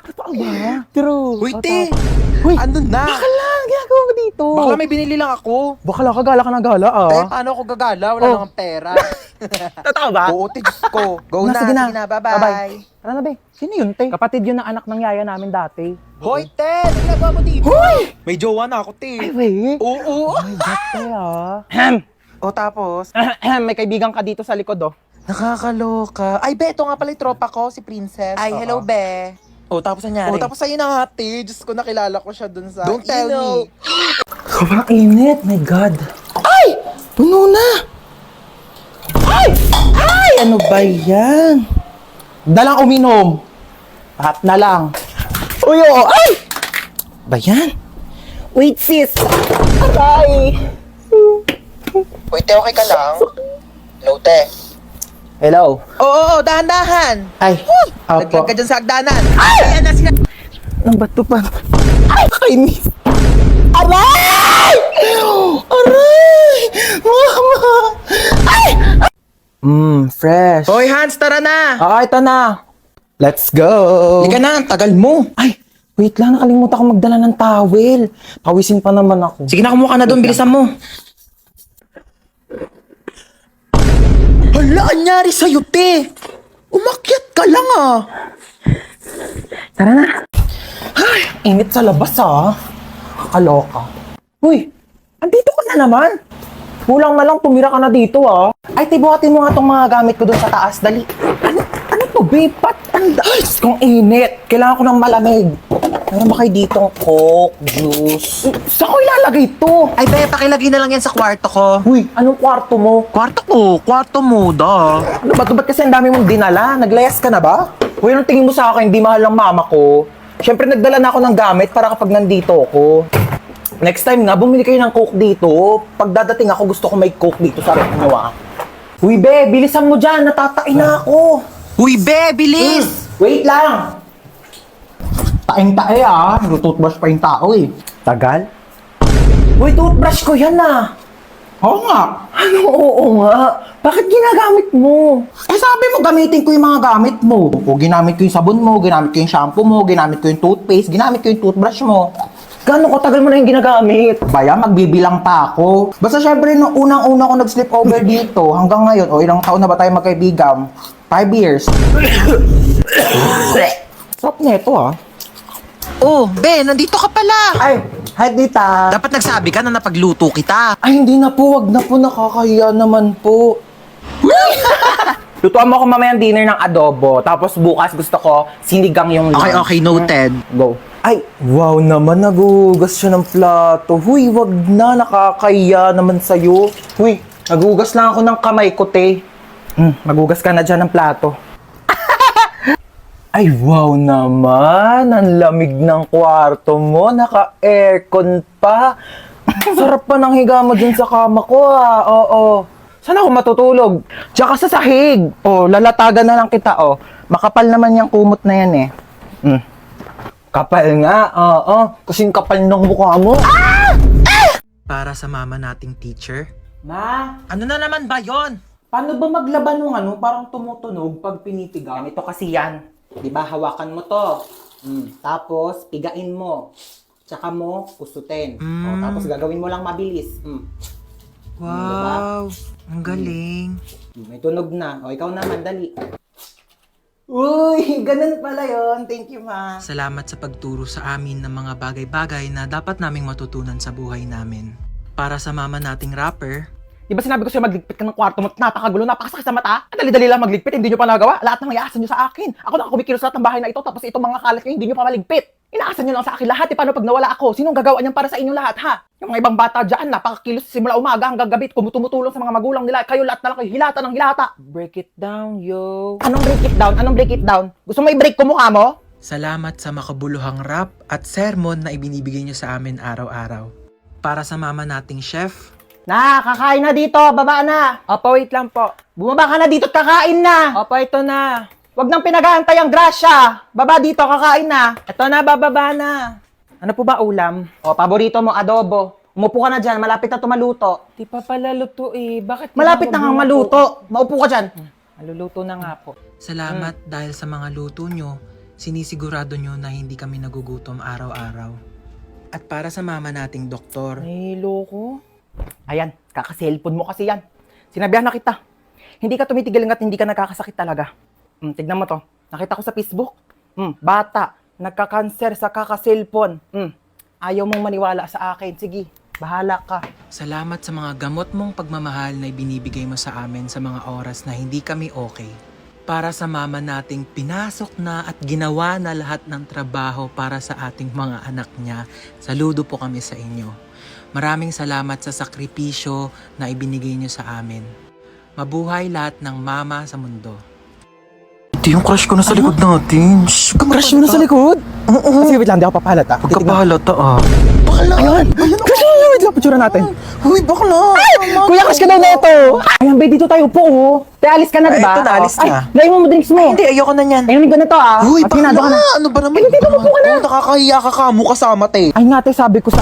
Totoo ba? True. Uy, te! Uy, Ano na? bakala, ginagawa mo dito. Bakla may binili lang ako. Bakala ka, gala ka na gala Te, ah. paano ako gagala? Wala Oh. nang pera. Totoo ba? Oo, te, Diyos ko. Go na, sige na. bye-bye. Bye-bye. Tara na, be. Sino yun, te? Kapatid yun ng anak ng yaya namin dati. Hoy, te! Ano ginagawa mo dito? Hoy! May jowa na ako, te. Ay, wait. Oo. Oh my God, te ah. O, tapos? May kaibigan ka dito sa likod, oh. Nakakaloka. Ay, be, ito nga pala yung tropa ko, si Princess. Ay, hello, be. Oh, tapos nangyari? O, tapos ayun na nga, te. Diyos ko, nakilala ko siya dun sa... Don't tell me. Sobrang init, my God. Ay! Puno na! Ay! Ay! Ano ba yan? Dalang uminom. Hap na lang. Uy, oo. Ay! Ba yan? Wait, sis. Aray! Uy, te, okay ka lang? Hello, te. Hello. Oo, dahan-dahan. Ay, Naglag apo. ka dyan sa hagdanan. Ay! Ayan na sila. Ang bato pa. Ay, kainis. Aray! Aray! Mama! Ay! Fresh. Hoy, Hans, tara na. Ito na. Let's go. Hindi ka na, ang tagal mo. Ay, wait lang. Nakalimutan ko magdala ng towel. Pawisin pa naman ako. Sige na, kumuha ka na doon, bilisan mo. Hala, anyari sa'yo, te? Umakyat ka lang, ah. Tara na. Ay, init sa labas, ah. Kaloka. Uy, andito ka na naman. Kulang na lang, tumira ka na dito, ah. Ay, tibuhatin mo nga tong mga gamit ko doon sa taas. Dali. Ano to, babe? Patanda. Ay, kung init. Kailangan ko ng malamig. Meron ba kayo ditong Coke, juice? Saan ko ilalagay to? Ay, be, pakilagay na lang yan sa kwarto ko. Uy, anong kwarto mo? Kwarto mo, da. Ano ba? Ba't kasi ang dami mong dinala? Naglayas ka na ba? Uy, anong tingin mo sa akin? Di mahal ng mama ko. Siyempre, nagdala na ako ng gamit para kapag nandito ako. Next time nga, bumili kayo ng Coke dito. Pag dadating ako, gusto ko may Coke dito sa rep nyo, ah. Uy, be, bilisan mo dyan. Natatain na ako. Uy, be, bilis! Wait lang. Taing-tae, ah. Nag-toothbrush pa yung tao, eh. Tagal? Uy, toothbrush ko yan, ah. Oo nga. Ano, oo nga? Bakit ginagamit mo? Eh, sabi mo, gamitin ko yung mga gamit mo. O, ginamit ko yung sabon mo, ginamit ko yung shampoo mo, ginamit ko yung toothpaste, ginamit ko yung toothbrush mo. Gano'ng katagal mo na yung ginagamit? Baya, magbibilang pa ako. Basta syempre, nung unang-una ko nag-sleep over dito, hanggang ngayon, o ilang taon na ba tayo magkaibigan? 5 years. Sarap nito, ah. Oh, be, nandito ka pala. Ay, hi, Tita. Dapat nagsabi ka na napagluto kita. Ay, hindi na po. Wag na po. Nakakahiya naman po. Lutuan mo ako mamayang dinner ng adobo. Tapos bukas gusto ko sinigang yung lunch. Okay, noted. Go. Ay, wow naman. Nagugas siya ng plato. Huy, wag na. Nakakahiya naman sa'yo. Huy, nagugas lang ako ng kamay ko, te. Magugas ka na dyan ng plato. Ay, wow naman. Ang lamig ng kwarto mo. Naka-aircon pa. Sarap pa ng higa mo dyan sa kama ko, ah. Oo. Saan ako matutulog? Tsaka sa sahig. Oh, lalatagan na lang kita, oh. Makapal naman yung kumot na yan, eh. Kapal nga, oo. Kasing kapal ng mukha mo. Para sa mama nating teacher. Ma, Ano na naman ba yon? paano ba maglaban ng parang tumutunog pag pinitigan? Ito kasi yan. Di ba, hawakan mo to. Tapos, pigain mo. Tsaka mo, pusutin. O, tapos gagawin mo lang mabilis. Wow, ang galing. May tunog na. O, ikaw naman, dali. Uy, ganun pala yon. Thank you, ma. Salamat sa pagturo sa amin ng mga bagay-bagay na dapat naming matutunan sa buhay namin. Para sa mama nating rapper, Di ba sinabi ko sa'yo magligpit ka ng kwarto mo? Napakagulo, napakasakit sa mata. Ang dali-dali lang magligpit, hindi nyo pa nagawa. Lahat ng iaasa nyo sa akin. Ako na kumikilos lahat ng bahay na ito, tapos itong mga kalat nyo, hindi nyo pa maligpit. Inaasa nyo lang sa akin lahat. Paano pag nawala ako? Sinong gagawa niyan para sa inyong lahat, ha? Yung mga ibang bata dyan, napakakilos simula umaga hanggang gabi, tumutulong sa mga magulang nila. Kayo lahat na lang kayo, hilata ng hilata. Break it down, yo. Anong break it down? Anong break it down? Gusto mo i-break ko mukha mo? salamat sa makabuluhang rap at sermon na ibinibigay nyo sa amin araw-araw. Para sa mama nating chef, Na, kakain na dito. Baba na. Opo, wait lang po. Bumaba ka na dito at kakain na. Opo, ito na. Huwag nang pinag-aantay ang grasya. Baba dito, kakain na. Ito na, bababa na. Ano po ba ulam? O, paborito mo, adobo. Umupo ka na dyan, malapit na tumaluto. Di pa pala luto eh. Bakit Malapit na kang maluto. Maupo ka dyan. Maluluto na nga po. salamat dahil sa mga luto nyo, Sinisigurado nyo na hindi kami nagugutom araw-araw. At para sa mama nating doktor, Nahilo ko. Ayan, kaka-cellphone mo kasi yan. Sinabihan na kita. Hindi ka tumitigil hanggat hindi ka nagkakasakit talaga. Tignan mo to. Nakita ko sa Facebook. Bata, nagka-cancer sa kaka-cellphone. Ayaw mong maniwala sa akin. Sige, bahala ka. salamat sa mga gamot mong pagmamahal na ibinibigay mo sa amin sa mga oras na hindi kami okay. Para sa mama nating pinasok na at ginawa na lahat ng trabaho para sa ating mga anak niya, saludo po kami sa inyo. Maraming salamat sa sakripisyo na ibinigay niyo sa amin. Mabuhay lahat ng mama sa mundo. Ito yung crush ko na sa likod natin. Shh, Crush mo na sa likod? Oo. Sige, wait lang. Di ako papahalata. Huwag ka pahalata ah. Bakla! Ayan! Crush mo! Wait lang, picture natin. Uy, bakla! Kuya, crush ka daw na ito! Ayan, babe, dito tayo po, oh. Te, alis ka na, Ay, diba? ito na, alis Ay, na. lagay mo drinks mo. Hindi, ayoko na yan. Ayun, ko na to, ah. Uy, At pinado ka na. bakla! Ano ba naman? Ay, dito, upo ka na. Oh, nakakahiya ka kasama, te. Ay, nga, te, sabi ko sa...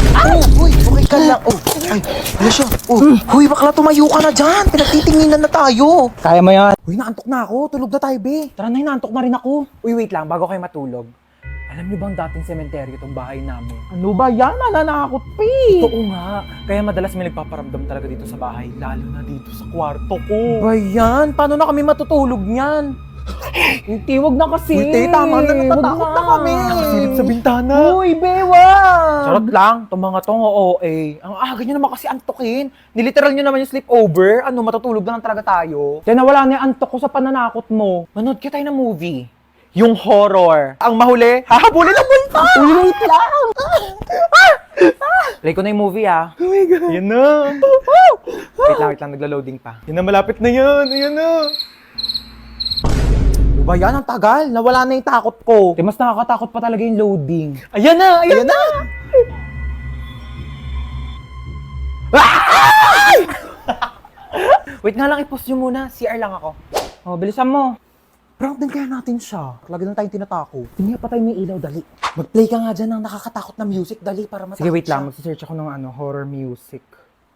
Uy, okay ka lang. Oh, ay, ano siya? Oh, huy, bakla, tumayo ka na dyan. Pinagtitinginan na tayo. Kaya mo yan. Uy, naantok na ako. Tulog na tayo, be. Tara na, naantok na rin ako. Uy, wait lang, bago kayo matulog. Alam niyo bang dating sementeryo itong bahay namin? Ano ba yan? Nananakot, pe! Oo nga. Kaya madalas may nagpaparamdam talaga dito sa bahay. Lalo na dito sa kwarto ko. Ba yan? Paano na kami matutulog niyan? Hindi, wag na kasi. Uy, te, tama na, natatakot na kami. Nakasilip sa bintana. Uy, bewa! Charot lang. Itong mga tong OA. Ang aga nyo naman kasi antokin. Niliteral nyo naman yung sleepover. Ano, matutulog na lang talaga tayo. Kaya nawala na yung antok ko sa pananakot mo. Manood ka tayo ng movie. Yung horror. Ang mahuli, hahabulin ang multo! Uy, wait lang! Play ko na yung movie, ah. Oh my God. Yan na. Wait lang, nagla-loading pa. Yan na, malapit na yan. Ayan na. Ba yan, ang tagal. Nawala na yung takot ko. Mas nakakatakot pa talaga yung loading. Ayan na! Ayan na! Wait nga lang, i-pause nyo muna. CR lang ako. Oh, bilisan mo. Prank din kaya natin siya. Lagi na tayong tinatako. Hindi pa tayo may ilaw, dali. Mag-play ka nga dyan ng nakakatakot na music, dali, para matakot. Sige, wait lang. Mag-search ako ng horror music.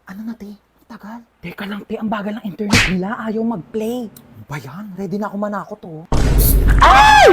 Ano na, te? Tagal. Teka lang, te. Ang bagal ng internet nila. Ayaw mag-play. Ba yan? Ready na ako manakot, oh. Ay!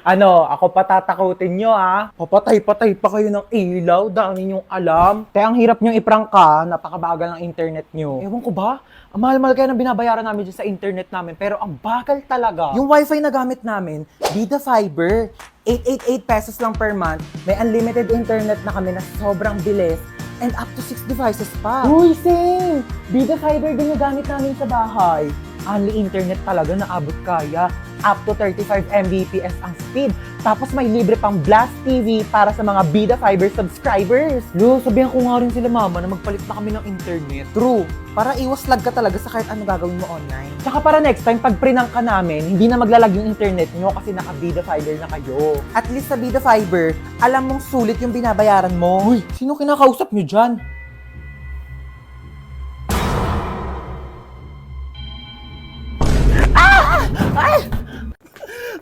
Ano, ako patatakutin nyo, ah. Papatay-patay pa kayo ng ilaw. Dami nyong alam. Te, ang hirap nyong iprank ka. Napakabagal ng internet nyo. Ewan ko ba? Ang mahal-mahal kaya ng binabayaran namin dyan sa internet namin. Pero ang bagal talaga. Yung wifi na gamit namin, Vida Fiber. 888 pesos lang per month. May unlimited internet na kami na sobrang bilis. And up to 6 devices pa. Uy, same! Vida Fiber din yung gamit namin sa bahay. Only internet talaga na abot kaya. Up to 35 Mbps ang speed. Tapos may libre pang Blast TV para sa mga Vida Fiber subscribers. Lo, sabihan ko nga rin sila mama na magpalit na kami ng internet. True. Para iwas lag ka talaga sa kahit ano gagawin mo online. Tsaka para next time, pag prinang ka namin, hindi na maglalag yung internet nyo kasi naka-Vida Fiber na kayo. At least sa Vida Fiber, alam mong sulit yung binabayaran mo. Uy, sino kinakausap nyo dyan?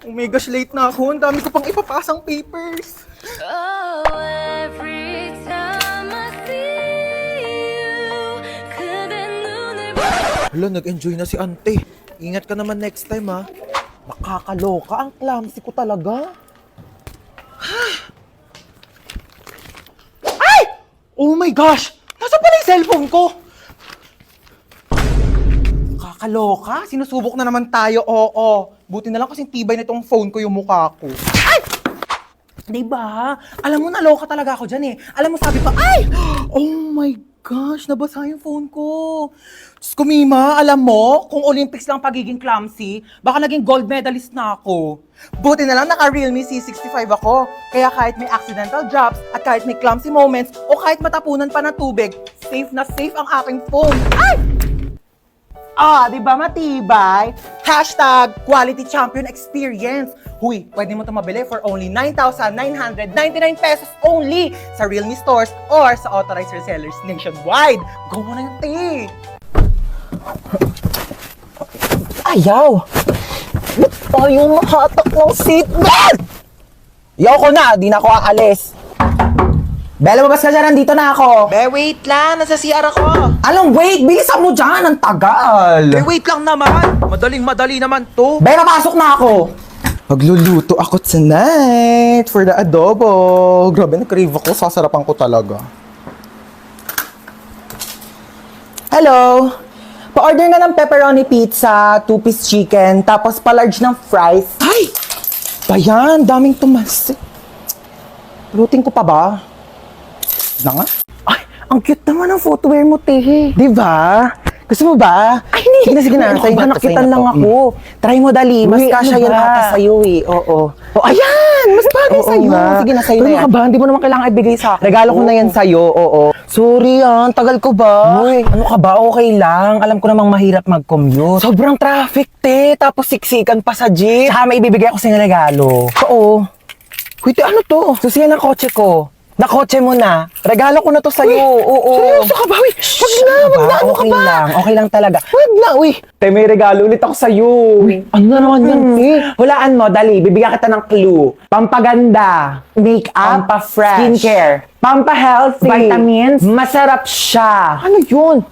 Oh my gosh, late na ako. Ang dami ko pang ipapasang papers. Oh, every time I see you, 그대 눈을 Hala, nag-enjoy na si ante. Ingat ka naman next time, ha? Makakaloka, ang clumsy ko talaga. Ay! Oh my gosh! Nasa pala yung cellphone ko? Kakaloka? Sinusubok na naman tayo, oo. Buti na lang kasing tibay na itong phone ko yung mukha ko. Ay! Diba? Alam mo, naloka talaga ako dyan eh. Alam mo, sabi pa, ay! Oh my gosh, nabasa yung phone ko. Diyos ko, Mima, alam mo, kung Olympics lang pagiging clumsy, baka naging gold medalist na ako. Buti na lang naka-Realme C65 ako. Kaya kahit may accidental drops, at kahit may clumsy moments, o kahit matapunan pa ng tubig, safe na safe ang aking phone. Ay! Ah, di ba matibay? Hashtag Quality Champion Experience. Huy, pwede mo ito mabili for only 9,999 pesos only sa Realme stores or sa authorized resellers nationwide. Go mo na yung tea! Ayaw! Ba't tayo mahatak ng seatbelt? Yaw ko na, di na ako aalis. Bella, babas ka dyan, nandito na ako. Be, wait lang. Nasa CR ako. Anong wait? Bilisan mo dyan, ang tagal. Be, wait lang naman. Madaling-madali naman to. Bella, pasok na ako. Magluluto ako tonight for the adobo. Grabe, na-crave ako. Sasarapan ko talaga. Hello? Pa-order nga ng pepperoni pizza, 2-piece chicken, tapos pa-large ng fries. Ay! Bayan, daming tumas. Lutin ko pa ba? Na nga? Ay, ang cute naman ng footwear mo, Tehe. Di ba? Gusto mo ba? Ay, hindi. Sige na, sa'yo na. Nakitan lang ako. Try mo, dali. Mas Uy, kasya ano yan ba? ata sa'yo eh. Oo. Oh, ayan! Mas bagay Oo sa'yo. nga. Sige na, sa'yo Pero na yan. ka ba? Hindi mo naman kailangan ibigay sa akin. Regalo ko na yan sa'yo, oo. Sorry tagal ko ba? Uy, ano ka ba? Okay lang. Alam ko namang mahirap mag-commute. Sobrang traffic, te. Tapos siksikan pa sa jeep. Tsaka may ibibigay ako sa regalo. Oo. Uy, ano to? Susiyan ang kotse ko. Nakotse mo na. Regalo ko na to sa'yo. Oo. Seryoso ka ba? Uy, wag na, wag na. Ano ka Okay ba? lang. Okay lang talaga. Wag na, uy. Te, may regalo ulit ako sa'yo. Ano na naman yan, te? Hulaan mo, dali. Bibigyan kita ng clue. Pampaganda. Makeup. Pampa-fresh. Skincare. Pampa-healthy. Vitamins. Masarap siya. Ano yun?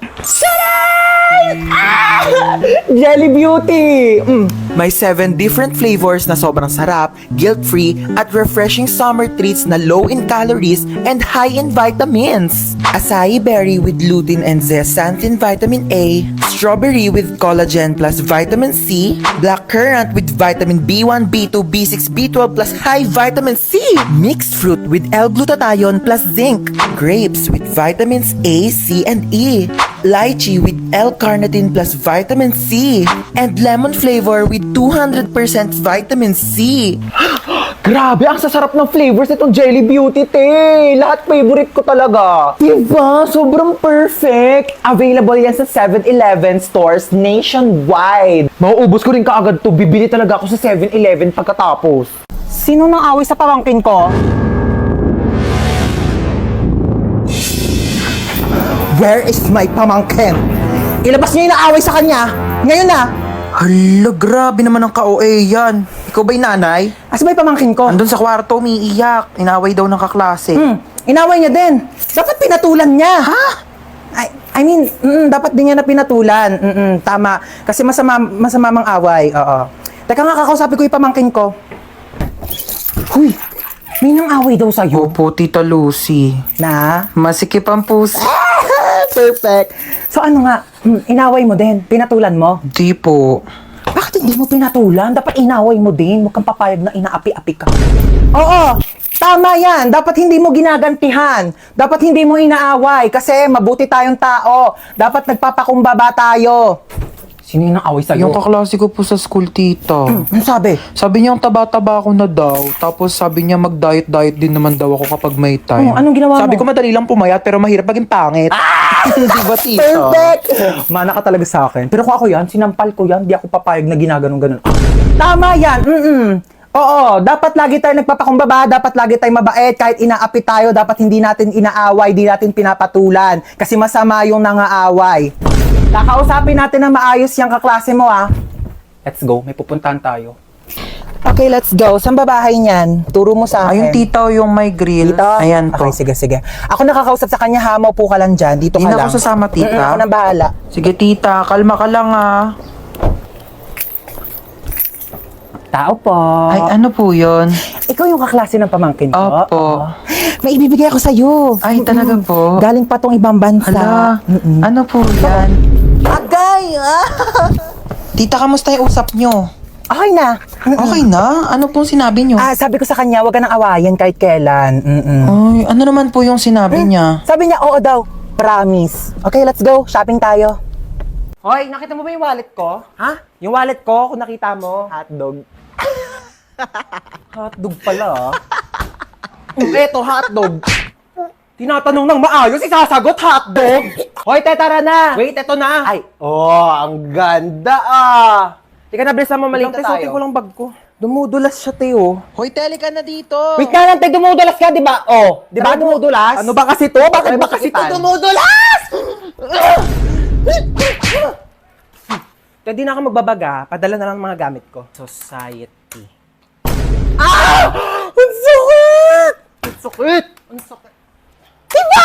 Jelly Beauty. May 7 different flavors na sobrang sarap, guilt-free, at refreshing summer treats na low in calories and high in vitamins. Acai berry with lutein and zeaxanthin vitamin A, strawberry with collagen plus vitamin C, black currant with vitamin B1, B2, B6, B12 plus high vitamin C, mixed fruit with L-glutathione plus zinc, grapes with vitamins A, C, and E, lychee with L-carnitine plus vitamin C, and lemon flavor with 200% vitamin C. Grabe, ang sasarap ng flavors nitong Jelly Beauty, te. Lahat favorite ko talaga. Diba? Sobrang perfect. Available yan sa 7-Eleven stores nationwide. Mauubos ko rin kaagad to. Bibili talaga ako sa 7-Eleven pagkatapos. Sino nang away sa pamangkin ko? Where is my pamangkin? Ilabas niyo yung naaway sa kanya. Ngayon na. Hala, grabe naman ang ka-OA yan. Ikaw ba'y nanay? Asa ba yung pamangkin ko? Andun sa kwarto, umiiyak. Inaway daw ng kaklase. Inaway niya din. Dapat pinatulan niya. Ha? I mean, dapat din niya na pinatulan. Tama. Kasi masama mang away. Oo. Teka nga, kakausapin ko yung pamangkin ko. Huy, may nang away daw sa'yo. Opo, Tita Lucy. Na? Masikip ang puso. Perfect. So ano nga, inaway mo din? Pinatulan mo? Di po. Bakit hindi mo pinatulan? Dapat inaway mo din. Huwag kang papayag na inaapi-api ka. Oo, tama yan. Dapat hindi mo ginagantihan. Dapat hindi mo inaaway. Kasi mabuti tayong tao. Dapat nagpapakumbaba tayo. Sino yung naaway sa'yo? Yung kaklase ko po sa school, tita. Ano sabi? Sabi niya, ang taba-taba ko na daw. Tapos sabi niya, mag-diet-diet din naman daw ako kapag may time. Oh, anong ginawa Sabi mo? ko, madali lang pumayat, pero mahirap maging pangit. Di ba, tita? Perfect! Mana ka talaga sa akin. Pero kung ako yan, sinampal ko yan. Di ako papayag na ginaganon-ganon. Tama yan! Oo, dapat lagi tayo nagpapakumbaba, dapat lagi tayo mabait, kahit inaapi tayo, dapat hindi natin inaaway, di natin pinapatulan. Kasi masama yung nangaaway. Kakausapin natin na maayos yung kaklase mo, ah. Let's go, may pupuntahan tayo. Okay, let's go. Saan ba bahay niyan? Turo mo sa akin. Ayun, tita, yung may grill. Dito? Ayan po. Okay, sige. Ako nakakausap sa kanya, ha? Maupo ka lang dyan. Dito Di ka na lang. ako sasama, tita. Ako nang bahala. Sige, tita, kalma ka lang, ah. Tao po. Ay, ano po yun? Ikaw yung kaklase ng pamangkin ko? Opo. Oo. May ibibigay ako sa'yo. Ay, talaga po? Galing pa tong ibang bansa. Hala, ano po yan? Agay! Tita, kamusta yung usap nyo? Okay na. Okay na? Ano pong sinabi nyo? Sabi ko sa kanya, wag ka nang awayan kahit kailan. Ay, ano naman po yung sinabi niya? Sabi niya, oo daw. Promise. Okay, let's go. Shopping tayo. Hoy, nakita mo ba yung wallet ko? Ha? Yung wallet ko, kung nakita mo, hotdog. Hotdog pala, ah. Eto, hotdog. Tinatanong ng maayos, isasagot hotdog. Hoy, te, tara na. Wait, eto na. Ay, ang ganda, ah. Tika na, bilis na mamalita tayo. Suotin ko lang bag ko. Dumudulas siya, te, oh. Hoy, teli ka na dito! Wait na lang, te, dumudulas ka, di ba? Oh, di ba dumudulas? Ano ba kasi to? Bakit ba kasi to dumudulas? Te, di na ako magbabaga. Padala na lang ang mga gamit ko. Society. Ah! Ang sakit! Ang sakit! Ang sakit! Diba?